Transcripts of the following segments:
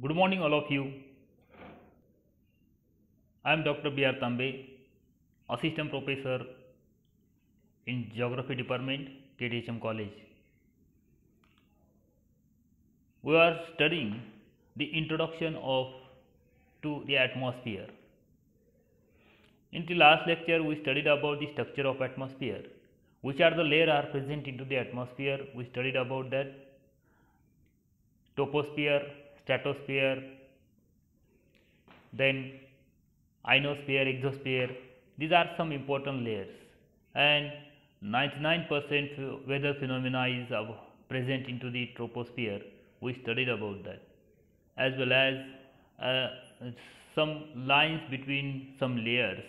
Good morning, all of you. I am Dr. B.R. Tambe, Assistant Professor in Geography Department, KTHM College. We are studying the introduction of to the atmosphere. In the last lecture, we studied about the structure of atmosphere, which are the layers are present into the atmosphere. We studied about that troposphere, stratosphere, then ionosphere, exosphere. These are some important layers, and 99% weather phenomena is present into the troposphere. We studied about that, as well as uh, some lines between some layers,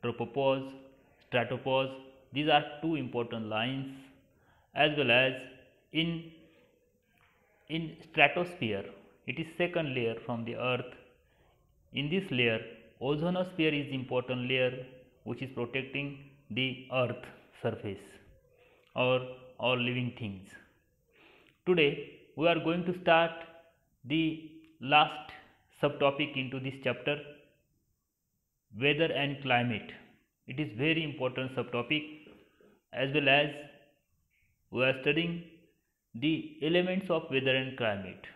tropopause, stratopause. These are two important lines, as well as in stratosphere. It is second layer from the earth. In this layer, ozonosphere is important layer which is protecting the earth surface or all living things. Today we are going to start the last subtopic into this chapter, weather and climate. It is very important subtopic, as well as we are studying the elements of weather and climate.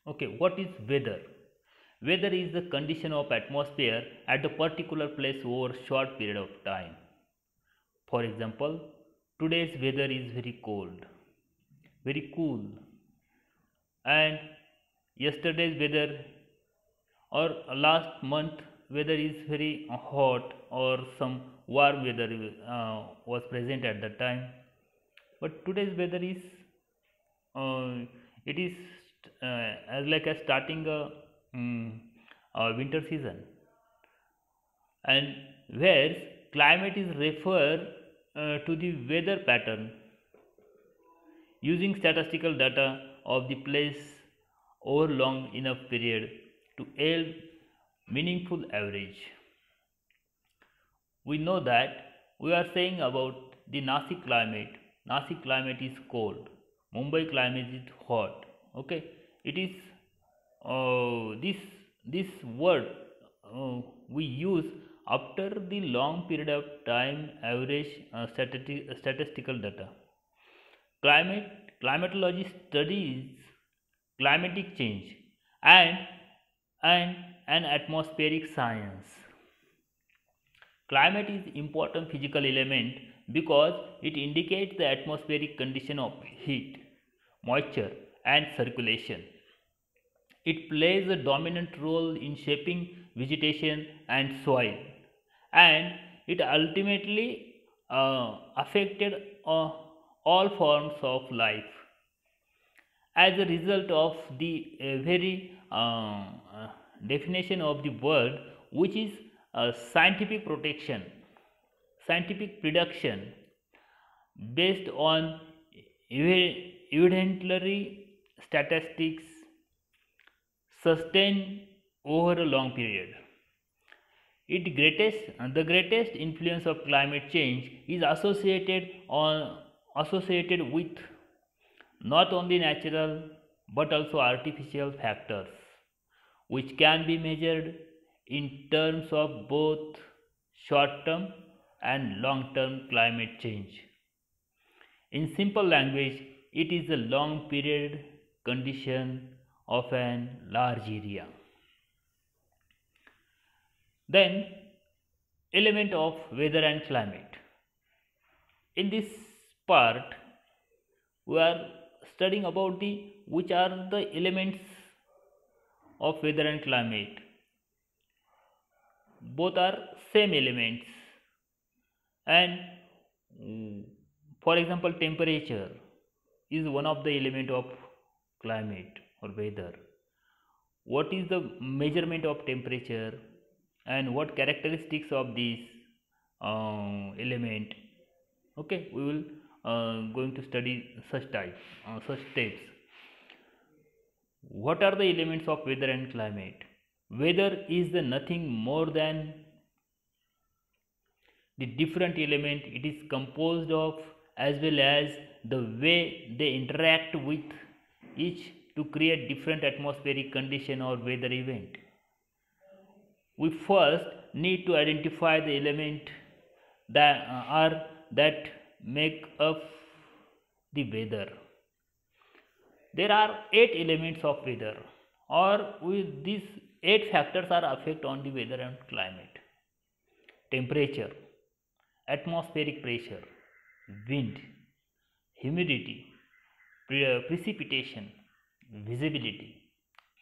Okay, what is weather? Weather is the condition of atmosphere at a particular place over a short period of time. For example, today's weather is very cold, very cool, and yesterday's weather or last month weather is very hot or some warm weather was present at that time. But today's weather is it is as like a starting mm, a winter season, and whereas climate is refer to the weather pattern using statistical data of the place over long enough period to yield meaningful average. We know that we are saying about the Nasik climate. Nasik climate is cold. Mumbai climate is hot. Okay, it is this word we use after the long period of time average statistical data. Climatology studies climatic change and and an atmospheric science. Climate is important physical element because it indicates the atmospheric condition of heat, moisture and circulation. It plays a dominant role in shaping vegetation and soil, and it ultimately affected all forms of life. As a result of the very definition of the word, which is scientific protection, scientific production based on evidently statistics sustained over a long period. The greatest influence of climate change is associated with not only natural but also artificial factors, which can be measured in terms of both short term and long term climate change. In simple language, it is a long period condition of an large area. Then, element of weather and climate. In this part, we are studying about the which are the elements of weather and climate. Both are same elements, and for example, temperature is one of the element of climate or weather. What is the measurement of temperature and what characteristics of this element? Okay, we will going to study such steps. What are the elements of weather and climate? Weather is the nothing more than the different element it is composed of, as well as the way they interact with each to create different atmospheric condition or weather event. We first need to identify the element that make up the weather. There are 8 elements of weather, or with these 8 factors are affect on the weather and climate: temperature, atmospheric pressure, wind, humidity, precipitation, visibility,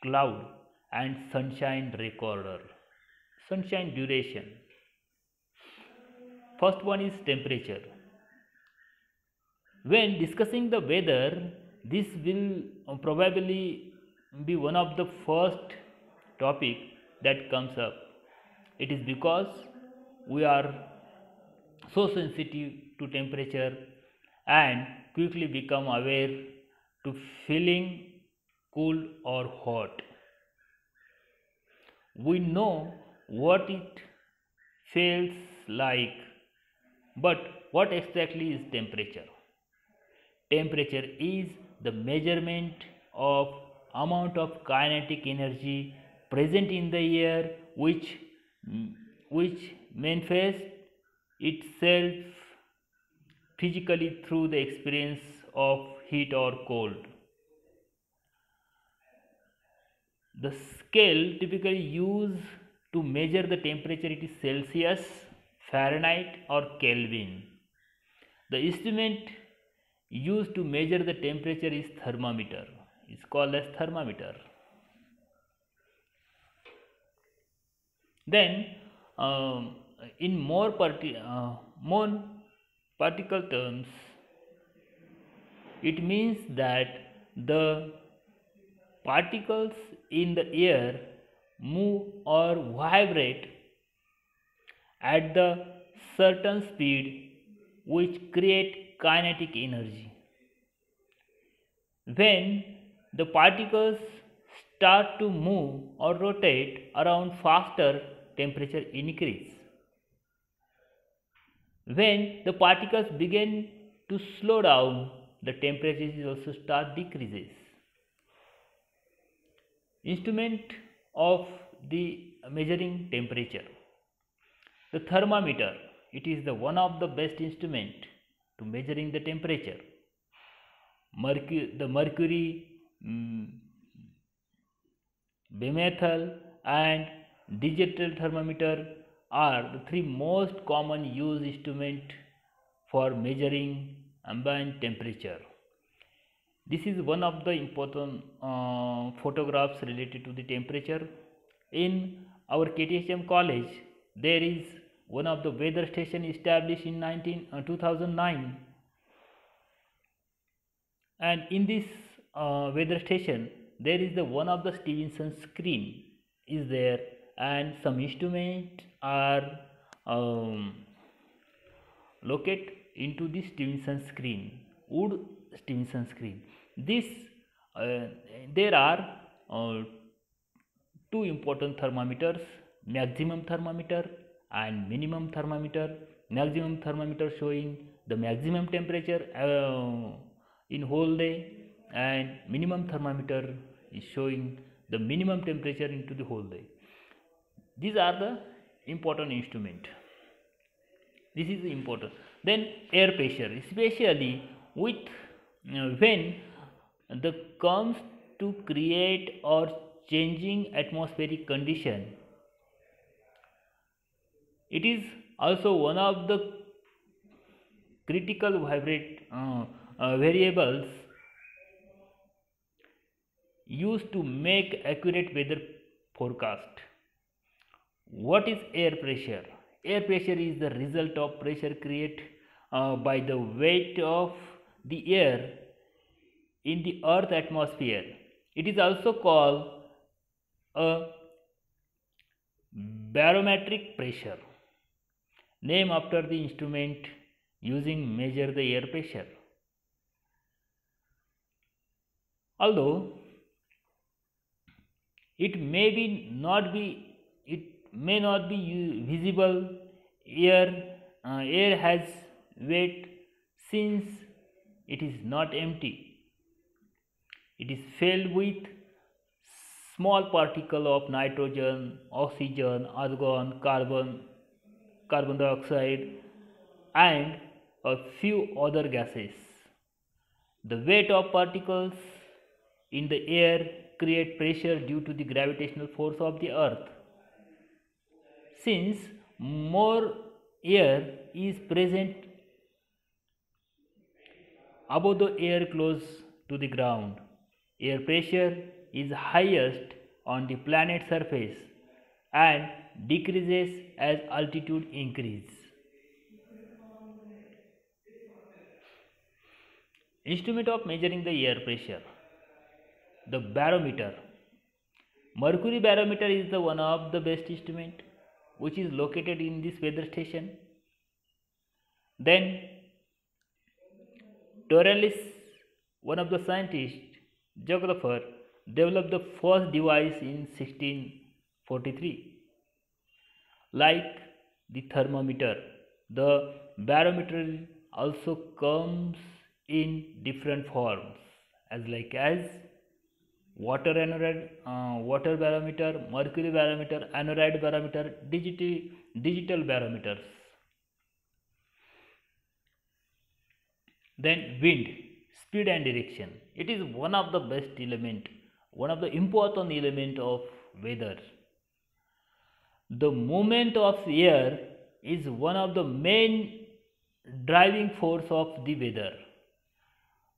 cloud, and sunshine recorder. Sunshine duration. First one is temperature. When discussing the weather, this will probably be one of the first topic that comes up. It is because we are so sensitive to temperature and quickly become aware to feeling cold or hot. We know what it feels like, but what exactly is temperature? Temperature is the measurement of amount of kinetic energy present in the air which manifests itself physically through the experience of heat or cold. The scale typically used to measure the temperature, it is Celsius, Fahrenheit or Kelvin. The instrument used to measure the temperature is thermometer. It's called as thermometer. Then in more particle terms, it means that the particles in the air move or vibrate at the certain speed which create kinetic energy. When the particles start to move or rotate around faster, temperature increase. When the particles begin to slow down, the temperature also start decreases. Instrument of the measuring temperature. The thermometer, it is the one of the best instrument to measuring the temperature. The mercury, bimethyl and digital thermometer are the 3 most common used instrument for measuring ambient temperature. This is one of the important photographs related to the temperature. In our KTHM college, there is one of the weather station established in 2009, and in this weather station there is the one of the Stevenson screen is there, and some instruments are located into the Stevenson screen, wood Stevenson screen. This there are 2 important thermometers: maximum thermometer and minimum thermometer. Maximum thermometer showing the maximum temperature in whole day, and minimum thermometer is showing the minimum temperature into the whole day. These are the important instrument. This is important. Then air pressure, especially with when the comes to create or changing atmospheric condition, it is also one of the critical variables used to make accurate weather forecast. What is air pressure? Air pressure is the result of pressure created by the weight of the air in the earth atmosphere. It is also called a barometric pressure, named after the instrument using measure the air pressure. Although it may not be visible, air has weight since it is not empty. It is filled with small particle of nitrogen, oxygen, argon, carbon dioxide, and a few other gases. The weight of particles in the air create pressure due to the gravitational force of the earth. Since more air is present above the air close to the ground, air pressure is highest on the planet's surface and decreases as altitude increases. Instrument of measuring the air pressure. The barometer. Mercury barometer is the one of the best instrument which is located in this weather station. Then Torrens, one of the scientists, geographer, developed the first device in 1643. Like the thermometer, the barometer also comes in different forms as water barometer, mercury barometer, aneroid barometer, digital barometers. Then wind, speed and direction. It is one of the best element, one of the important element of weather. The movement of air is one of the main driving force of the weather.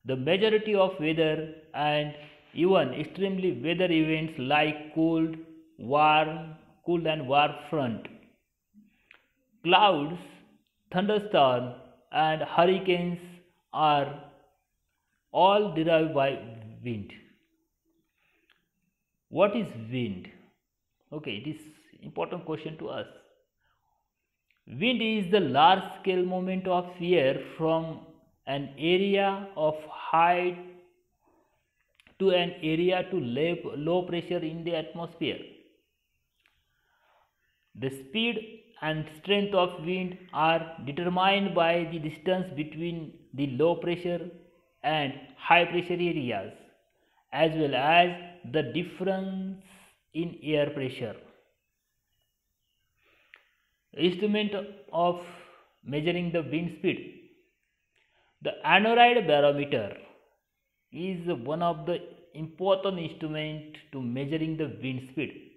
The majority of weather and even extremely weather events like cold and warm front, clouds, thunderstorms and hurricanes are all derived by wind. What is wind? Okay, it is important question to us. Wind is the large scale movement of air from an area of high to an area to low pressure in the atmosphere. The speed and strength of wind are determined by the distance between the low pressure and high pressure areas, as well as the difference in air pressure. Instrument of measuring the wind speed. The aneroid barometer is one of the important instrument to measuring the wind speed.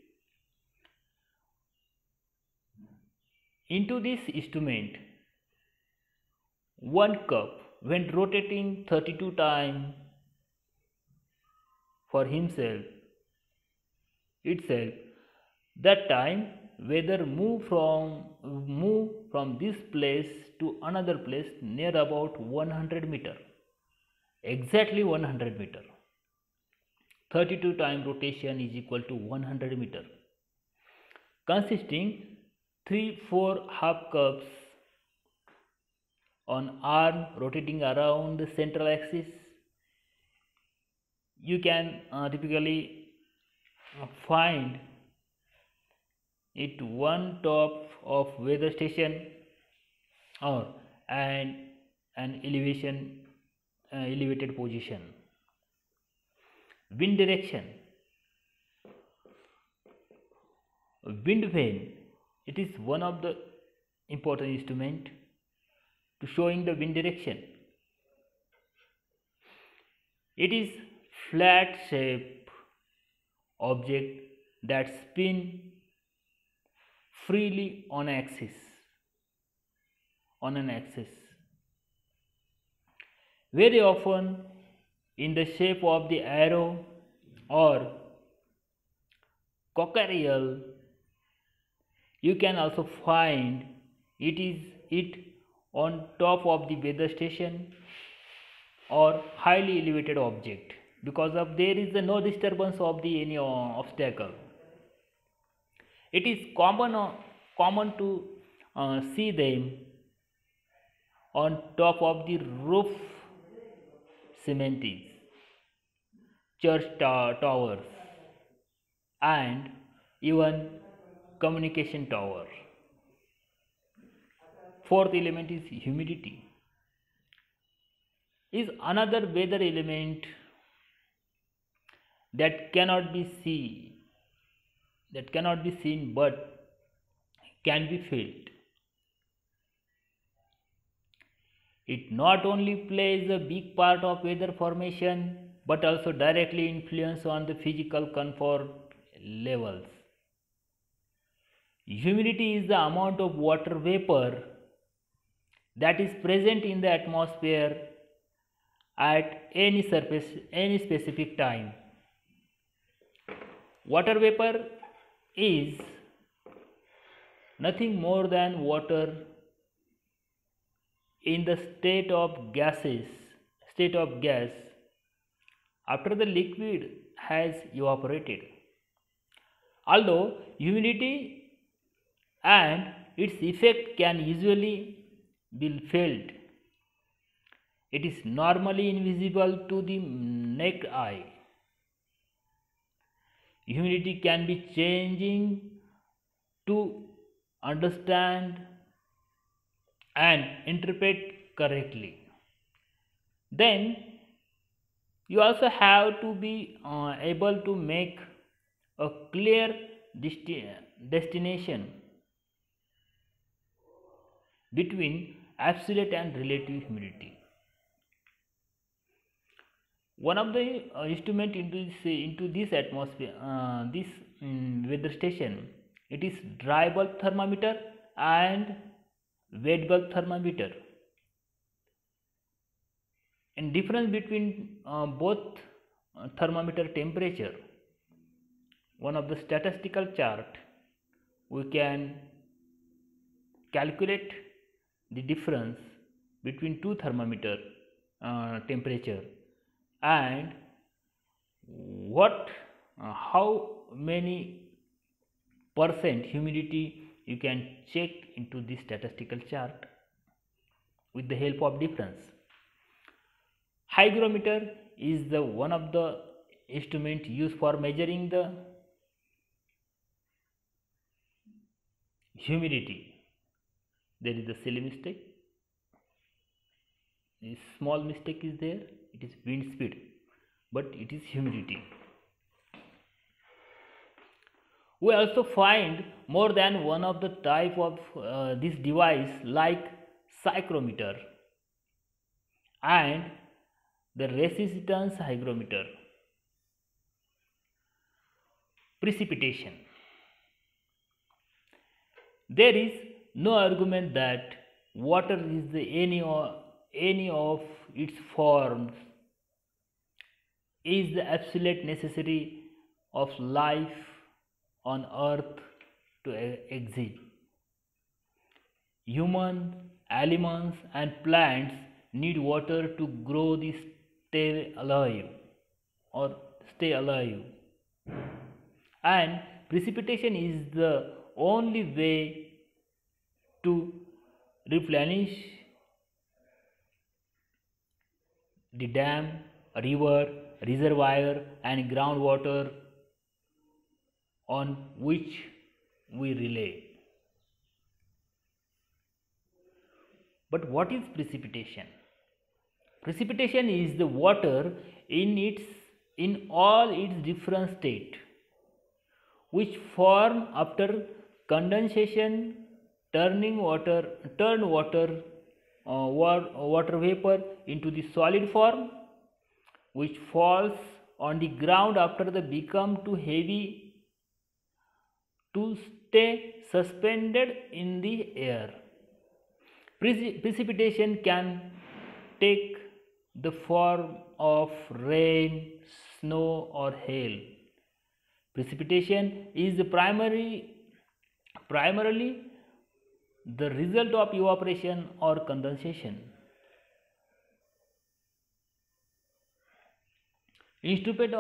Into this instrument, one cup when rotating 32 times for itself, that time whether move from this place to another place near about 100 meter, exactly 100 meter. 32 time rotation is equal to 100 meter, consisting 3-4 half cups on arm rotating around the central axis. You can typically find it one top of weather station or an elevated position. Wind direction. Wind vane. It is one of the important instrument to showing the wind direction. It is flat shape object that spin freely on an axis, very often in the shape of the arrow or cockatiel. You can also find it on top of the weather station or highly elevated object, because of there is no disturbance of the any obstacle. It is common to see them on top of the roof cemeteries, church towers, and even communication tower. Fourth element is humidity. Is another weather element that cannot be seen, but can be felt. It not only plays a big part of weather formation but also directly influence on the physical comfort levels. Humidity is the amount of water vapor that is present in the atmosphere at any specific time. Water vapor is nothing more than water in the state of gas after the liquid has evaporated. Although humidity and its effect can usually be felt, it is normally invisible to the naked eye. Humidity can be changing to understand and interpret correctly. Then you also have to be able to make a clear destination between absolute and relative humidity. One of the instrument into this atmosphere, this weather station, it is dry bulb thermometer and wet bulb thermometer. And difference between both thermometer temperature, one of the statistical chart, we can calculate the difference between two thermometer temperature and how many percent humidity you can check into this statistical chart with the help of difference. Hygrometer is the one of the instrument used for measuring the humidity. There is a silly mistake. A small mistake is there. It is wind speed, but it is humidity. We also find more than one of the type of this device like psychrometer and the resistance hygrometer. Precipitation. There is no argument that water is any of its forms is the absolute necessary of life on earth to exist. Human, animals and plants need water to grow, the stay alive or stay alive, and precipitation is the only way to replenish the dam, river, reservoir and groundwater on which we rely. But what is precipitation? Precipitation is the water in all its different state which form after condensation turn water vapor into the solid form, which falls on the ground after they become too heavy to stay suspended in the air. Precipitation can take the form of rain, snow or hail. Precipitation is primarily the result of evaporation or condensation. Instrument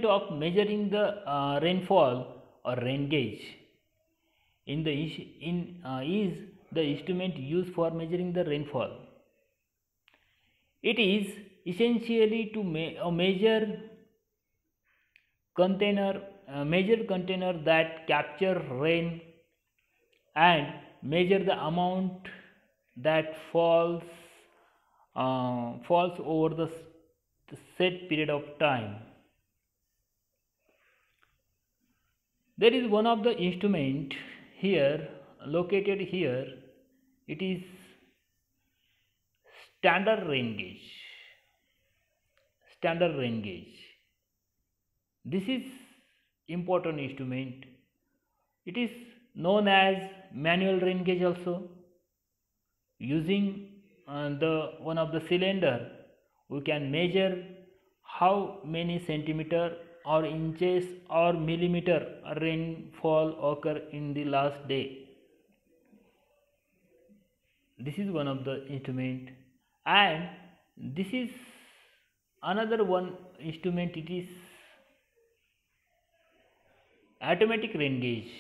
of measuring the rainfall or rain gauge is the instrument used for measuring the rainfall. It is essentially to measure container that capture rain and measure the amount that falls over the set period of time. There is one of the instrument here located here. It is standard rain gauge. Standard rain gauge. This is important instrument. It is known as manual rain gauge also. Using the one of the cylinder, we can measure how many centimeter or inches or millimeter rainfall occur in the last day. This is one of the instrument, and this is another one instrument. It is automatic rain gauge.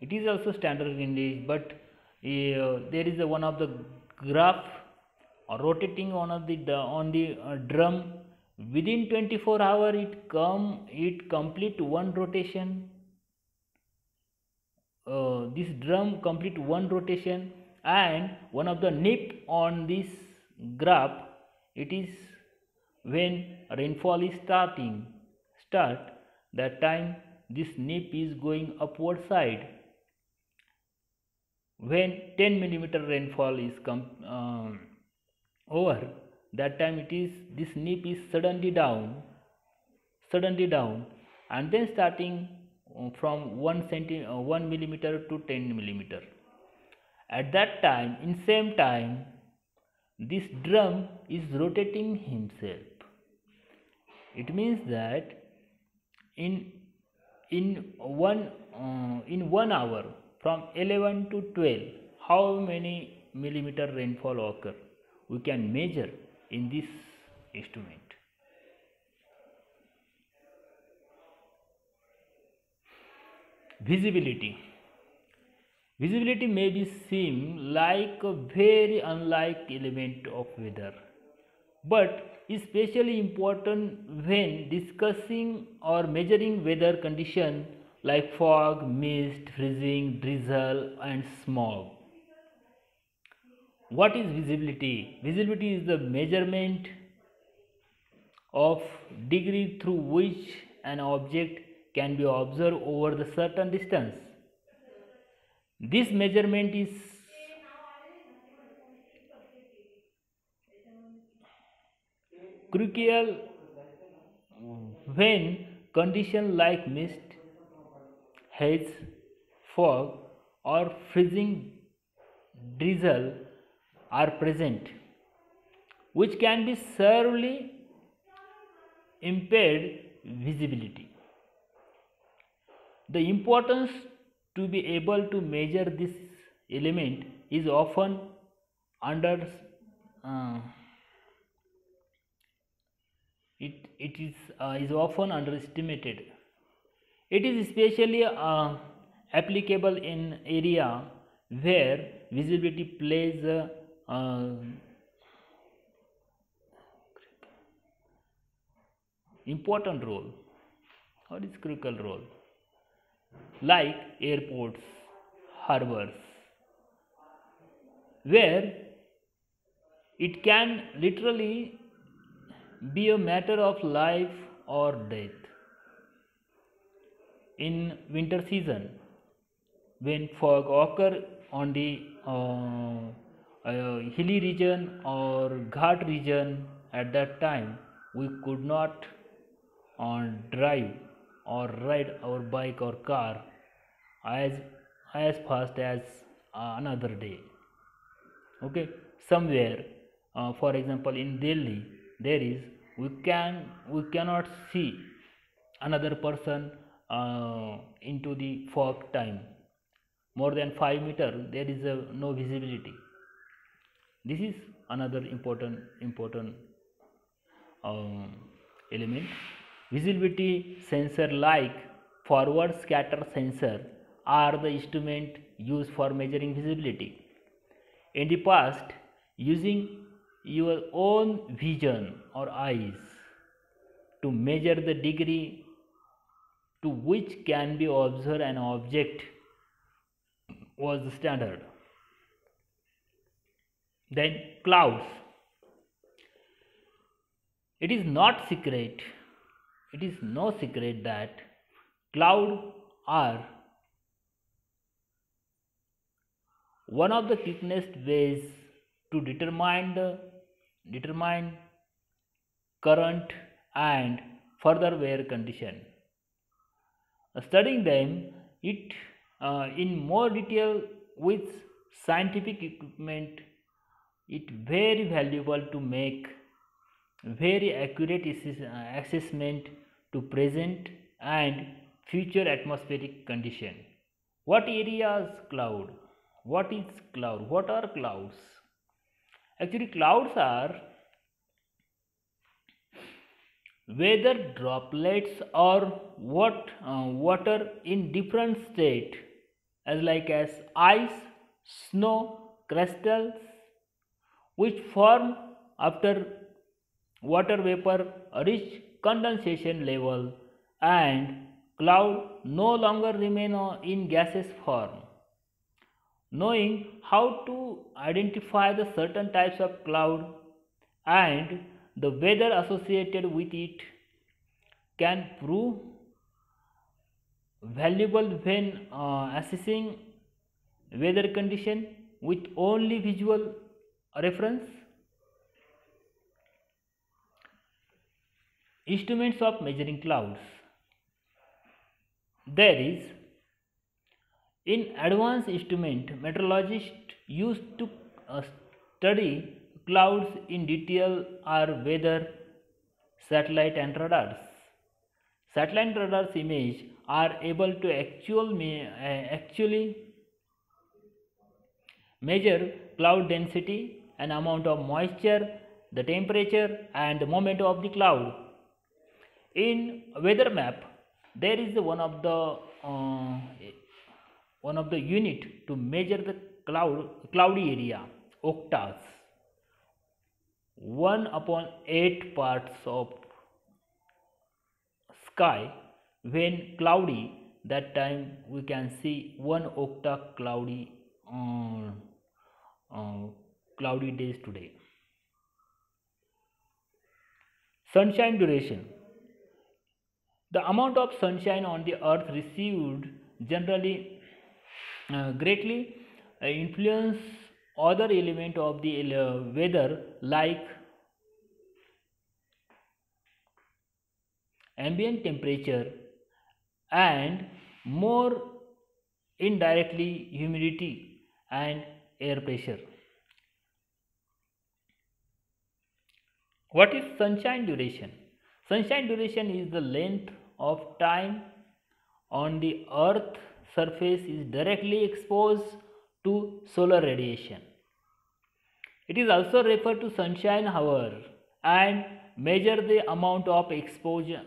It is also standard rain gauge, but there is one of the graph rotating on the drum. Within 24 hours it complete one rotation. This drum complete one rotation, and one of the nip on this graph, it is when rainfall is start, that time this nip is going upward side. When 10 millimeter rainfall is over, that time it is this nip is suddenly down, and then starting from 1 millimeter to 10 millimeter. At that time, in same time, this drum is rotating himself. It means that in 1 hour, from 11 to 12, how many millimeter rainfall occur, we can measure in this instrument. Visibility. Visibility may be seem like a very unlike element of weather, but is especially important when discussing or measuring weather conditions like fog, mist, freezing, drizzle, and smog. What is visibility? Visibility is the measurement of degree through which an object can be observed over the certain distance. This measurement is crucial when conditions like mist, haze, fog, or freezing drizzle are present, which can be severely impaired visibility. The importance to be able to measure this element is often is often underestimated. It is especially applicable in area where visibility plays a important role. What is critical role? Like airports, harbors, where it can literally be a matter of life or death. In winter season, when fog occur on the hilly region or ghat region, at that time we could not drive or ride our bike or car as fast as another day. Okay, somewhere, for example, in Delhi, there is we cannot see another person into the fog time. More than 5 meter, there is no visibility. This is another important element. Visibility sensor like forward scatter sensor are the instrument used for measuring visibility. In the past, using your own vision or eyes to measure the degree to which can be observed an object was the standard. Then clouds. It is no secret that Clouds are one of the quickest ways to determine current and further wear condition. Studying them it in more detail with scientific equipment it very valuable to make very accurate assessment to present and future atmospheric condition. What areas cloud? What is cloud? What are clouds? Actually, clouds are weather droplets or water in different state as ice, snow, crystals which form after water vapor reach condensation level and cloud no longer remain in gaseous form. Knowing how to identify the certain types of cloud and the weather associated with it can prove valuable when assessing weather condition with only visual reference. Instruments of measuring clouds. There is in advanced instrument meteorologists used to study clouds in detail are weather satellite and radars. Satellite radars image are able to actually measure cloud density and amount of moisture, the temperature and the moment of the cloud. In weather map, there is one of the unit to measure the cloudy area, octas. 1 upon 8 parts of sky when cloudy, that time we can see 1 octa cloudy days today. Sunshine duration. The amount of sunshine on the earth received generally greatly influence other element of the weather like ambient temperature and more indirectly humidity and air pressure. What is sunshine duration? Sunshine duration is the length of time on the earth surface is directly exposed to solar radiation. It is also referred to sunshine hour and measure the amount of exposures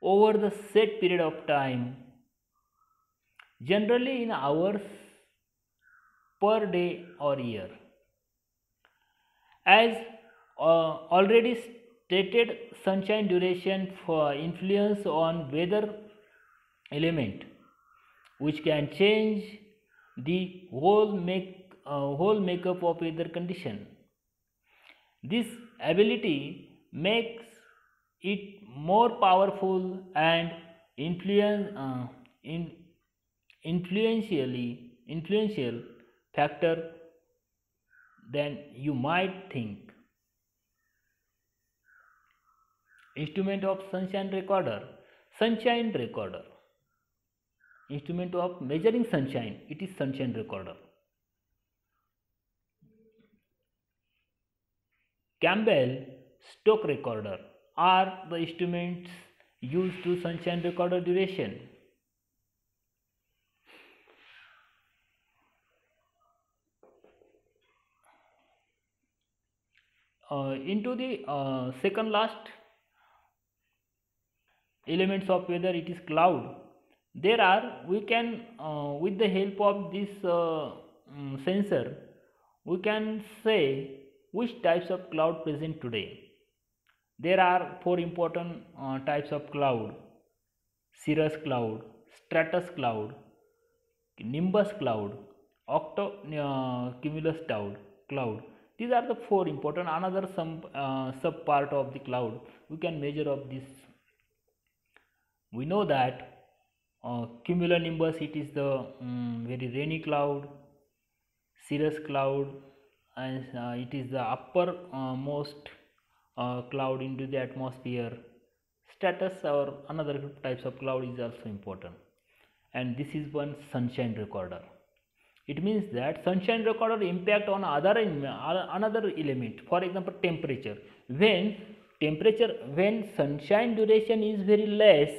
over the set period of time, generally in hours per day or year. As already stated, sunshine duration for influence on weather element which can change the whole makeup of weather condition. This ability makes it more powerful and in, influential factor than you might think. Instrument of sunshine recorder. Sunshine recorder. Instrument of measuring sunshine. It is sunshine recorder. Campbell Stoke recorder are the instruments used to sunshine recorder duration. Into the second last elements of weather, it is cloud. There are we can with the help of this sensor we can say which types of cloud present today. There are four important types of cloud: cirrus cloud, stratus cloud, nimbus cloud, cumulus cloud, These are the four important. Another some sub part of the cloud we can measure of this. We know that cumulonimbus, it is the very rainy cloud, cirrus cloud, and it is the upper most cloud into the atmosphere. Stratus or another types of cloud is also important, and this is one sunshine recorder. It means that sunshine recorder impact on another element. For example, temperature. When sunshine duration is very less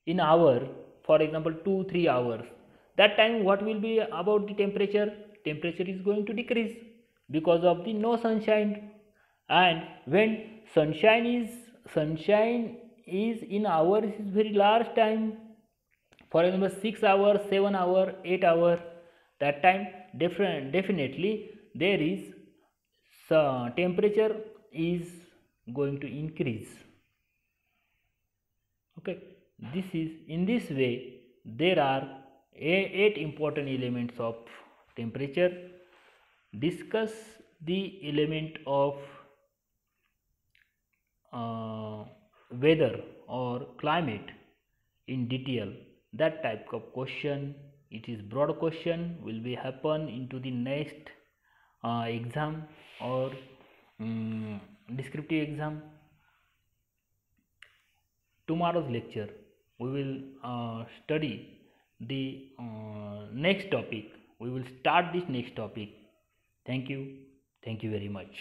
in hour, for example 2-3 hours, that time what will be about the temperature? Temperature is going to decrease because of the no sunshine. And when sunshine is in hours is very large time, for example 6 hours, 7 hours, 8 hours, that time definitely there is temperature is going to increase. Okay, this is in this way there are 8 important elements of temperature. Discuss the element of weather or climate in detail. That type of question, it is broad question, will be happen into the next exam or descriptive exam. Tomorrow's lecture we will study the next topic. We will start this next topic. Thank you very much.